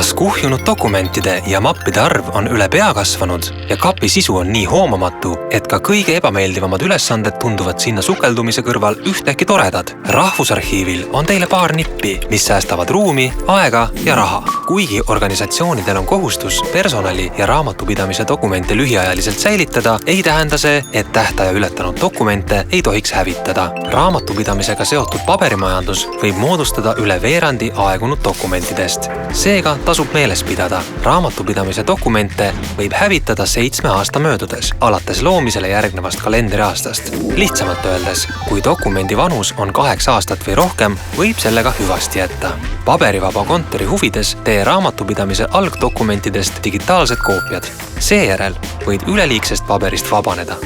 Kas kuhjunud dokumentide ja mappide arv on üle pea kasvanud ja kapi sisu on nii hoomamatu, et ka kõige ebameeldivamad ülesanded tunduvad sinna sukeldumise kõrval ühtäkki toredad? Rahvusarhiivil on teile paar nippi, mis säästavad ruumi, aega ja raha. Kuigi organisatsioonidel on kohustus personali ja raamatupidamise dokumente lühiajaliselt säilitada, ei tähenda see, et tähtaja ületanud dokumente ei tohiks hävitada. Raamatupidamisega seotud paberimajandus võib moodustada üle veerandi aegunud dokumentidest. Seega tasub meeles pidada. Raamatupidamise dokumente võib hävitada 7 aasta möödudes, alates loomisele järgnevast kalendriaastast. Lihtsamalt öeldes, kui dokumendi vanus on 8 aastat või rohkem, võib sellega hüvasti jätta. Paberivaba kontori huvides tee raamatupidamise algdokumentidest digitaalsed koopiad. Seejärel võid üleliigsest paberist vabaneda.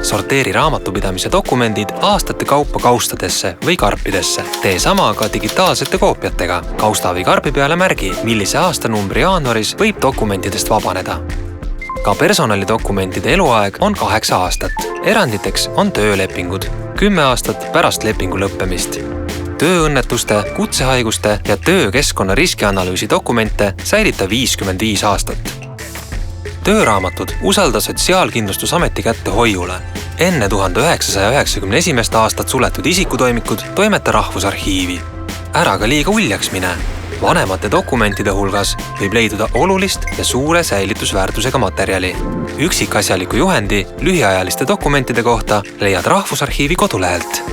Sorteeri raamatupidamise dokumendid aastate kaupa kaustadesse või karpidesse. Tee sama ka digitaalsete koopiatega. Kausta või karbi peale märgi, millise aastanumbri jaanuaris võib dokumentidest vabaneda. Ka personalidokumentide eluaeg on 8 aastat. Eranditeks on töölepingud, 10 aastat pärast lepingu lõppemist. Tööõnnetuste, kutsehaiguste ja töökeskkonna riskianalüüsi dokumente säilita 55 aastat. Tööraamatud usalda Sotsiaalkindlustusameti kätte hoiule. Enne 1991. aastat suletud isikutoimikud toimeta Rahvusarhiivi. Ära ka liiga uljaks mine. Vanemate dokumentide hulgas võib leiduda olulist ja suure säilitusväärtusega materjali. Üksikasjaliku juhendi lühiajaliste dokumentide kohta leiad Rahvusarhiivi kodulehelt.